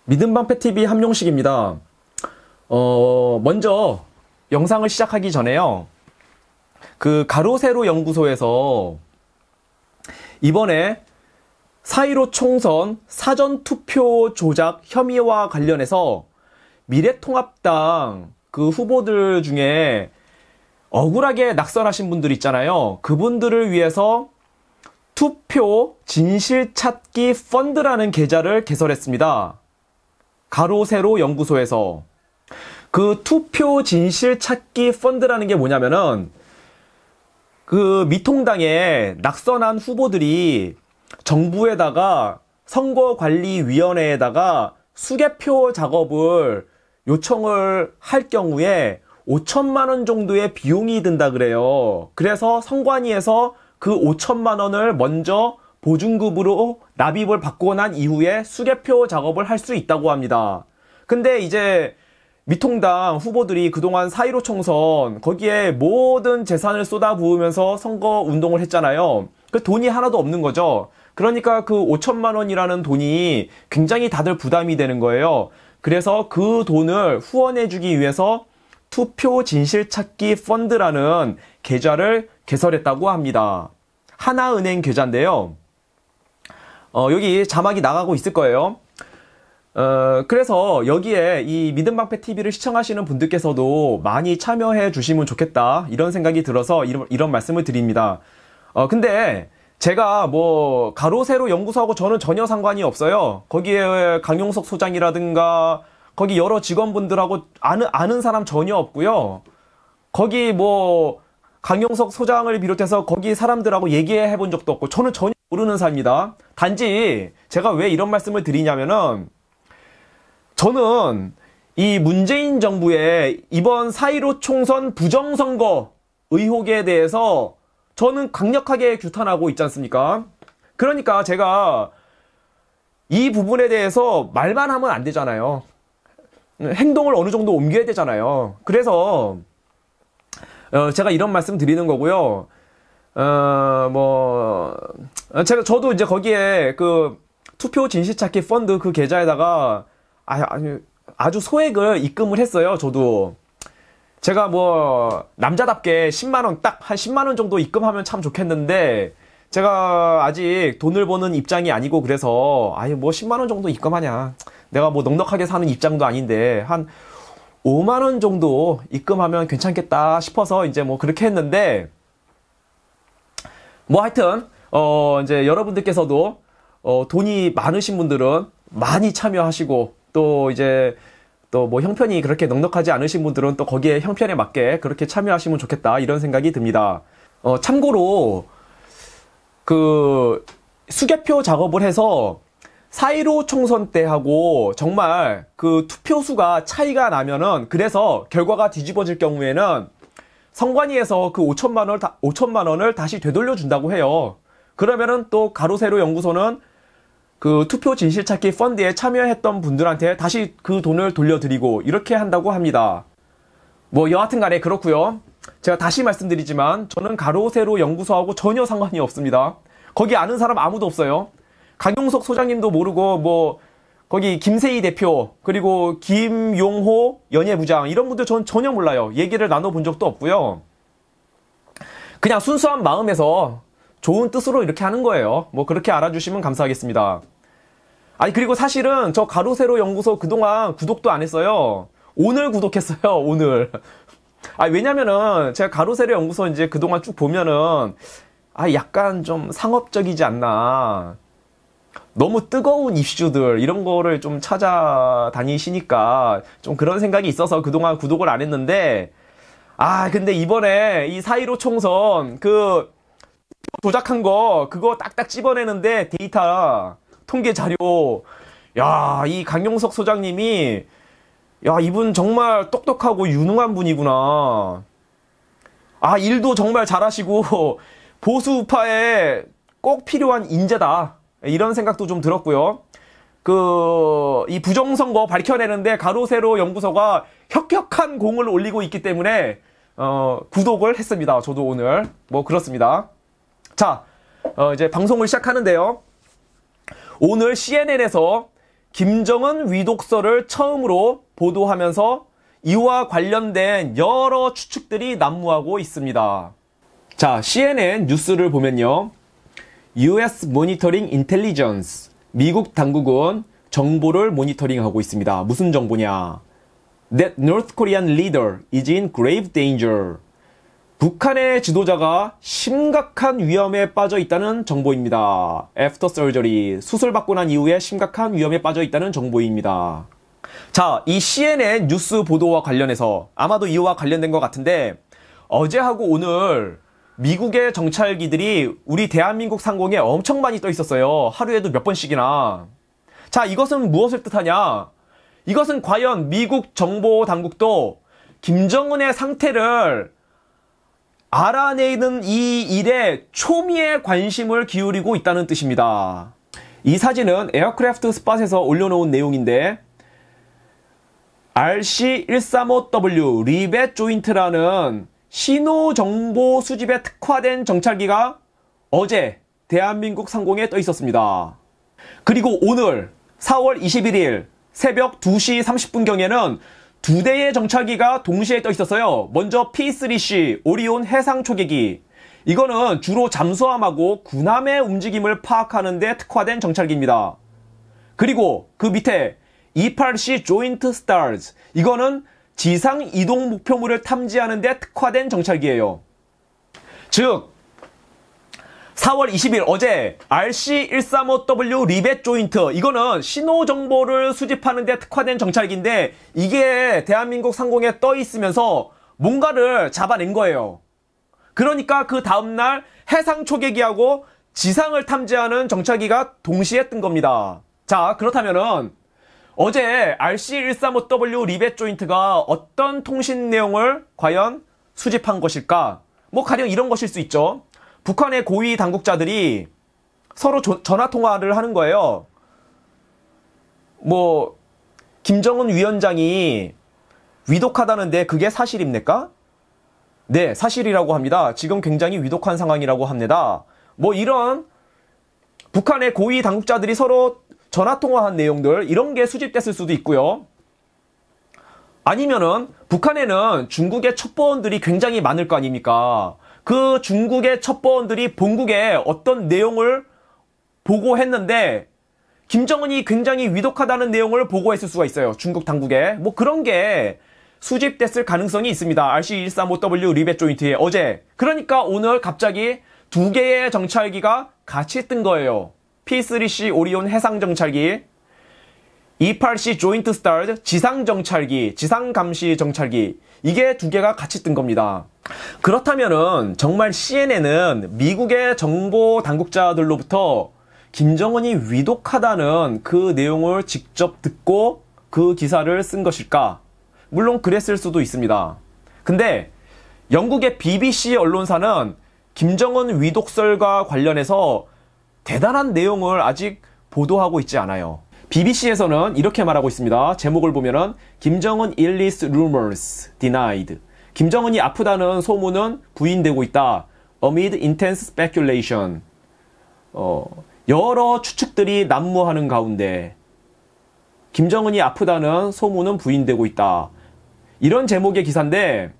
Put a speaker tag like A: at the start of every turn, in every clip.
A: 믿음방패TV 함용식입니다. 먼저 영상을 시작하기 전에요. 그 가로세로 연구소에서 이번에 4.15 총선 사전투표 조작 혐의와 관련해서 미래통합당 그 후보들 중에 억울하게 낙선하신 분들 있잖아요. 그분들을 위해서 투표 진실찾기 펀드라는 계좌를 개설했습니다. 가로세로 연구소에서. 그 투표 진실찾기 펀드라는 게 뭐냐면은 그 미통당에 낙선한 후보들이 정부에다가 선거관리위원회에다가 수개표 작업을 요청을 할 경우에 5천만 원 정도의 비용이 든다 그래요. 그래서 선관위에서 그 5천만 원을 먼저 보증금으로 납입을 받고 난 이후에 수개표 작업을 할 수 있다고 합니다. 근데 이제 미통당 후보들이 그동안 4.15 총선 거기에 모든 재산을 쏟아부으면서 선거 운동을 했잖아요. 그 돈이 하나도 없는 거죠. 그러니까 그 5천만 원이라는 돈이 굉장히 다들 부담이 되는 거예요. 그래서 그 돈을 후원해주기 위해서 투표 진실찾기 펀드라는 계좌를 개설했다고 합니다. 하나은행 계좌인데요. 여기 자막이 나가고 있을 거예요. 그래서 여기에 이 믿음방패TV를 시청하시는 분들께서도 많이 참여해 주시면 좋겠다, 이런 생각이 들어서 이런 말씀을 드립니다. 근데 제가 뭐 가로세로 연구소하고 저는 전혀 상관이 없어요. 거기에 강용석 소장이라든가 거기 여러 직원분들하고 아는 사람 전혀 없고요. 거기 뭐 강용석 소장을 비롯해서 거기 사람들하고 얘기해 본 적도 없고 저는 전혀 모르는 사람입니다. 단지 제가 왜 이런 말씀을 드리냐면은 저는 이 문재인 정부의 이번 4.15 총선 부정선거 의혹에 대해서 저는 강력하게 규탄하고 있지 않습니까? 그러니까 제가 이 부분에 대해서 말만 하면 안 되잖아요. 행동을 어느 정도 옮겨야 되잖아요. 그래서 제가 이런 말씀 드리는 거고요. 저도 이제 거기에 그 투표 진실찾기 펀드 그 계좌에다가 아주 소액을 입금을 했어요. 저도. 제가 뭐 남자답게 10만원, 딱 한 10만원 정도 입금하면 참 좋겠는데 제가 아직 돈을 버는 입장이 아니고 그래서 뭐 10만원 정도 입금하냐, 내가 뭐 넉넉하게 사는 입장도 아닌데 한 5만원 정도 입금하면 괜찮겠다 싶어서 이제 뭐 그렇게 했는데, 뭐 하여튼 이제 여러분들께서도 돈이 많으신 분들은 많이 참여하시고, 또 이제 또 뭐 형편이 그렇게 넉넉하지 않으신 분들은 또 거기에 형편에 맞게 그렇게 참여하시면 좋겠다, 이런 생각이 듭니다. 참고로 그 수개표 작업을 해서 4.15 총선 때하고 정말 그 투표수가 차이가 나면은, 그래서 결과가 뒤집어질 경우에는 선관위에서 그 5천만 원을 다시 되돌려 준다고 해요. 그러면은 또 가로세로 연구소는 그 투표 진실찾기 펀드에 참여했던 분들한테 다시 그 돈을 돌려드리고 이렇게 한다고 합니다. 뭐 여하튼 간에 그렇고요. 제가 다시 말씀드리지만 저는 가로세로 연구소하고 전혀 상관이 없습니다. 거기 아는 사람 아무도 없어요. 강용석 소장님도 모르고, 뭐 거기 김세희 대표, 그리고 김용호 연예부장, 이런 분들 전 전혀 몰라요. 얘기를 나눠본 적도 없고요. 그냥 순수한 마음에서 좋은 뜻으로 이렇게 하는 거예요. 뭐 그렇게 알아주시면 감사하겠습니다. 그리고 사실은 저 가로세로 연구소 그동안 구독도 안 했어요. 오늘 구독했어요, 오늘. 왜냐면은 제가 가로세로 연구소 이제 그동안 쭉 보면은 약간 좀 상업적이지 않나, 너무 뜨거운 이슈들 이런 거를 좀 찾아다니시니까 좀 그런 생각이 있어서 그동안 구독을 안 했는데, 근데 이번에 이 4.15 총선 그 조작한 거 그거 딱딱 집어내는데 데이터 통계 자료, 이 강용석 소장님이, 이분 정말 똑똑하고 유능한 분이구나. 일도 정말 잘하시고 보수 우파에 꼭 필요한 인재다, 이런 생각도 좀 들었고요. 이 부정선거 밝혀내는데 가로세로 연구소가 혁혁한 공을 올리고 있기 때문에 구독을 했습니다. 저도 오늘 뭐 그렇습니다. 자, 이제 방송을 시작하는데요. 오늘 CNN에서 김정은 위독설을 처음으로 보도하면서 이와 관련된 여러 추측들이 난무하고 있습니다. 자, CNN 뉴스를 보면요. US Monitoring Intelligence, 미국 당국은 정보를 모니터링하고 있습니다. 무슨 정보냐? That North Korean leader is in grave danger. 북한의 지도자가 심각한 위험에 빠져 있다는 정보입니다. After surgery, 수술받고 난 이후에 심각한 위험에 빠져 있다는 정보입니다. 자, 이 CNN 뉴스 보도와 관련해서 아마도 이와 관련된 것 같은데 어제하고 오늘 미국의 정찰기들이 우리 대한민국 상공에 엄청 많이 떠 있었어요. 하루에도 몇 번씩이나. 자, 이것은 무엇을 뜻하냐? 이것은 과연 미국 정보 당국도 김정은의 상태를 알아내는 이 일에 초미의 관심을 기울이고 있다는 뜻입니다. 이 사진은 에어크래프트 스팟에서 올려놓은 내용인데 RC-135W 리벳 조인트라는 신호정보 수집에 특화된 정찰기가 어제 대한민국 상공에 떠 있었습니다. 그리고 오늘 4월 21일 새벽 2시 30분경에는 두 대의 정찰기가 동시에 떠 있었어요. 먼저 P3C 오리온 해상 초계기. 이거는 주로 잠수함하고 군함의 움직임을 파악하는 데 특화된 정찰기입니다. 그리고 그 밑에 E8C 조인트 스타즈. 이거는 지상 이동 목표물을 탐지하는 데 특화된 정찰기예요. 즉 4월 20일 어제 RC-135W 리벳 조인트, 이거는 신호 정보를 수집하는 데 특화된 정찰기인데 이게 대한민국 상공에 떠 있으면서 뭔가를 잡아낸 거예요. 그러니까 그 다음날 해상 초계기하고 지상을 탐지하는 정찰기가 동시에 뜬 겁니다. 자, 그렇다면은 어제 RC-135W 리벳 조인트가 어떤 통신 내용을 과연 수집한 것일까? 뭐 가령 이런 것일 수 있죠. 북한의 고위 당국자들이 서로 전화통화를 하는 거예요. 뭐 김정은 위원장이 위독하다는데 그게 사실입니까? 네, 사실이라고 합니다. 지금 굉장히 위독한 상황이라고 합니다. 뭐 이런 북한의 고위 당국자들이 서로 전화통화한 내용들, 이런 게 수집됐을 수도 있고요. 아니면은 북한에는 중국의 첩보원들이 굉장히 많을 거 아닙니까? 그 중국의 첩보원들이 본국에 어떤 내용을 보고했는데 김정은이 굉장히 위독하다는 내용을 보고했을 수가 있어요. 중국 당국에. 뭐 그런 게 수집됐을 가능성이 있습니다. RC-135W 리벳 조인트에 어제. 그러니까 오늘 갑자기 두 개의 정찰기가 같이 뜬 거예요. P3C 오리온 해상 정찰기, E8C 조인트 스타즈 지상 정찰기, 지상 감시 정찰기, 이게 두 개가 같이 뜬 겁니다. 그렇다면은 정말 CNN은 미국의 정보 당국자들로부터 김정은이 위독하다는 그 내용을 직접 듣고 그 기사를 쓴 것일까? 물론 그랬을 수도 있습니다. 근데 영국의 BBC 언론사는 김정은 위독설과 관련해서 대단한 내용을 아직 보도하고 있지 않아요. BBC에서는 이렇게 말하고 있습니다. 제목을 보면은 김정은 illness rumors denied. 김정은이 아프다는 소문은 부인되고 있다. Amid intense speculation. 여러 추측들이 난무하는 가운데 김정은이 아프다는 소문은 부인되고 있다. 이런 제목의 기사인데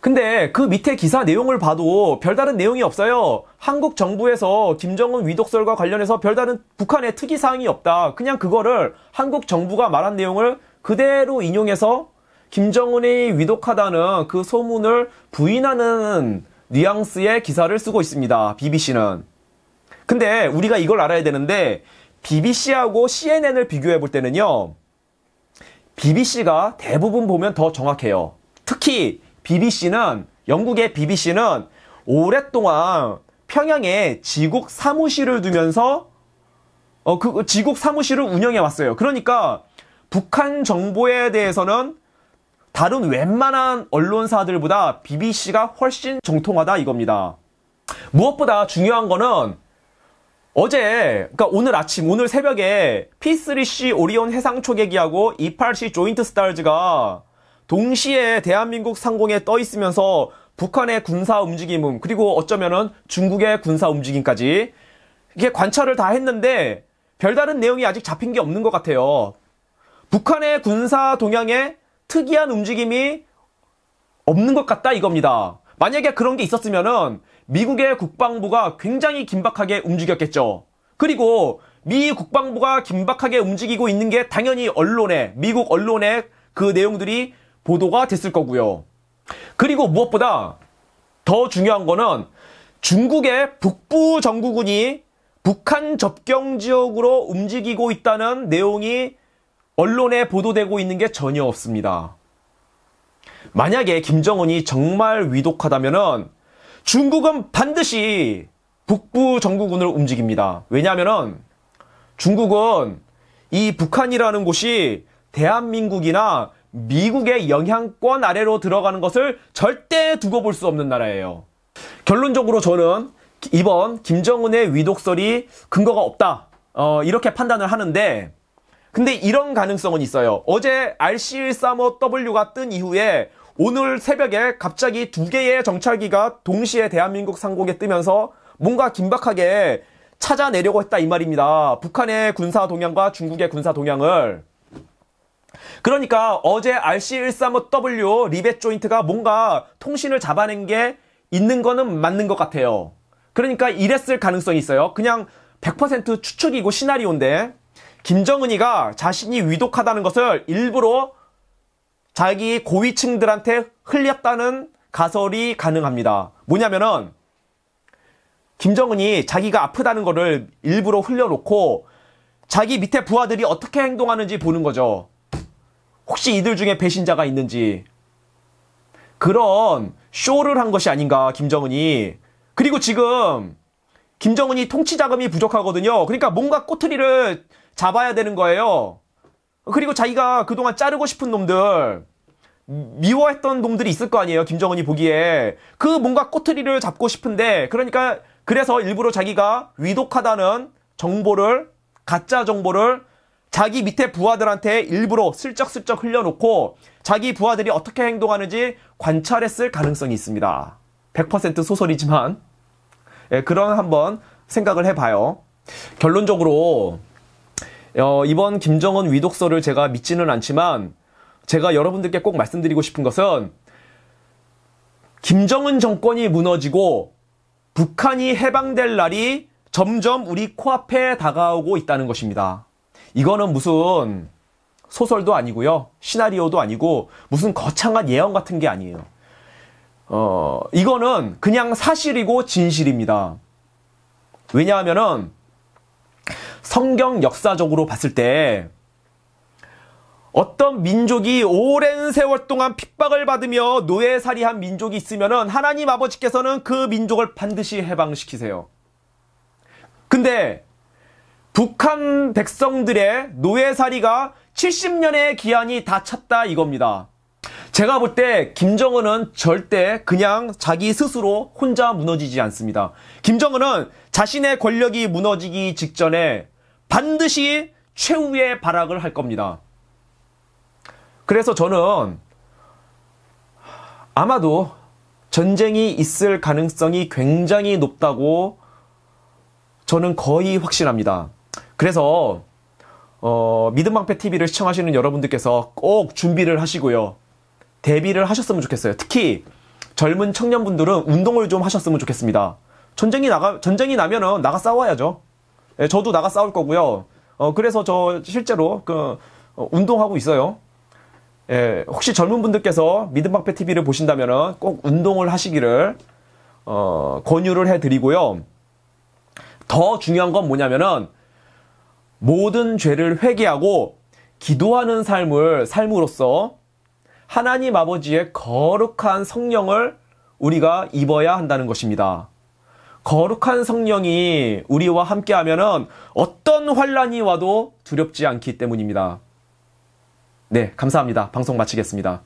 A: 근데 그 밑에 기사 내용을 봐도 별다른 내용이 없어요. 한국 정부에서 김정은 위독설과 관련해서 별다른 북한의 특이사항이 없다. 그냥 그거를 한국 정부가 말한 내용을 그대로 인용해서 김정은이 위독하다는 그 소문을 부인하는 뉘앙스의 기사를 쓰고 있습니다. BBC는. 근데 우리가 이걸 알아야 되는데 BBC하고 CNN을 비교해 볼 때는요. BBC가 대부분 보면 더 정확해요. 특히 BBC는, 영국의 BBC는 오랫동안 평양에 지국 사무실을 두면서 그 지국 사무실을 운영해 왔어요. 그러니까 북한 정보에 대해서는 다른 웬만한 언론사들보다 BBC가 훨씬 정통하다 이겁니다. 무엇보다 중요한 거는 어제, 그러니까 오늘 아침, 오늘 새벽에 P3C 오리온 해상 초계기하고 E8C 조인트 스타즈가 동시에 대한민국 상공에 떠 있으면서 북한의 군사 움직임, 그리고 어쩌면은 중국의 군사 움직임까지 이게 관찰을 다 했는데 별다른 내용이 아직 잡힌 게 없는 것 같아요. 북한의 군사 동향에 특이한 움직임이 없는 것 같다 이겁니다. 만약에 그런 게 있었으면은 미국의 국방부가 굉장히 긴박하게 움직였겠죠. 그리고 미 국방부가 긴박하게 움직이고 있는 게 당연히 언론에, 미국 언론에 그 내용들이 보도가 됐을 거고요. 그리고 무엇보다 더 중요한 거는 중국의 북부 정구군이 북한 접경 지역으로 움직이고 있다는 내용이 언론에 보도되고 있는 게 전혀 없습니다. 만약에 김정은이 정말 위독하다면은 중국은 반드시 북부 정구군을 움직입니다. 왜냐하면은 중국은 이 북한이라는 곳이 대한민국이나 미국의 영향권 아래로 들어가는 것을 절대 두고 볼 수 없는 나라예요. 결론적으로 저는 이번 김정은의 위독설이 근거가 없다. 이렇게 판단을 하는데, 근데 이런 가능성은 있어요. 어제 RC-135W가 뜬 이후에 오늘 새벽에 갑자기 2개의 정찰기가 동시에 대한민국 상공에 뜨면서 뭔가 긴박하게 찾아내려고 했다 이 말입니다. 북한의 군사 동향과 중국의 군사 동향을. 그러니까 어제 RC-135W 리벳 조인트가 뭔가 통신을 잡아낸 게 있는 거는 맞는 것 같아요. 그러니까 이랬을 가능성이 있어요. 그냥 100% 추측이고 시나리오인데 김정은이가 자신이 위독하다는 것을 일부러 자기 고위층들한테 흘렸다는 가설이 가능합니다. 뭐냐면은 김정은이 자기가 아프다는 거를 일부러 흘려놓고 자기 밑에 부하들이 어떻게 행동하는지 보는 거죠. 혹시 이들 중에 배신자가 있는지. 그런 쇼를 한 것이 아닌가, 김정은이. 그리고 지금 김정은이 통치 자금이 부족하거든요. 그러니까 뭔가 꼬투리를 잡아야 되는 거예요. 그리고 자기가 그동안 자르고 싶은 놈들, 미워했던 놈들이 있을 거 아니에요. 김정은이 보기에. 그 뭔가 꼬투리를 잡고 싶은데, 그러니까 그래서 일부러 자기가 위독하다는 정보를, 가짜 정보를 자기 밑에 부하들한테 일부러 슬쩍슬쩍 흘려놓고 자기 부하들이 어떻게 행동하는지 관찰했을 가능성이 있습니다. 100% 소설이지만 그런 한번 생각을 해봐요. 결론적으로 이번 김정은 위독설을 제가 믿지는 않지만 제가 여러분들께 꼭 말씀드리고 싶은 것은 김정은 정권이 무너지고 북한이 해방될 날이 점점 우리 코앞에 다가오고 있다는 것입니다. 이거는 무슨 소설도 아니고요. 시나리오도 아니고 무슨 거창한 예언 같은 게 아니에요. 이거는 그냥 사실이고 진실입니다. 왜냐하면은 성경 역사적으로 봤을 때 어떤 민족이 오랜 세월 동안 핍박을 받으며 노예살이한 민족이 있으면은 하나님 아버지께서는 그 민족을 반드시 해방시키세요. 근데 북한 백성들의 노예살이가 70년의 기한이 다 찼다 이겁니다. 제가 볼 때 김정은은 절대 그냥 자기 스스로 혼자 무너지지 않습니다. 김정은은 자신의 권력이 무너지기 직전에 반드시 최후의 발악을 할 겁니다. 그래서 저는 아마도 전쟁이 있을 가능성이 굉장히 높다고 저는 거의 확신합니다. 그래서 믿음방패TV를 시청하시는 여러분들께서 꼭 준비를 하시고요. 대비를 하셨으면 좋겠어요. 특히 젊은 청년분들은 운동을 좀 하셨으면 좋겠습니다. 전쟁이 나면은 나가 싸워야죠. 예, 저도 나가 싸울 거고요. 그래서 저 실제로 운동하고 있어요. 예, 혹시 젊은 분들께서 믿음방패TV를 보신다면은 꼭 운동을 하시기를 권유를 해드리고요. 더 중요한 건 뭐냐면은 모든 죄를 회개하고 기도하는 삶으로써 하나님 아버지의 거룩한 성령을 우리가 입어야 한다는 것입니다. 거룩한 성령이 우리와 함께하면은 어떤 환란이 와도 두렵지 않기 때문입니다. 네, 감사합니다. 방송 마치겠습니다.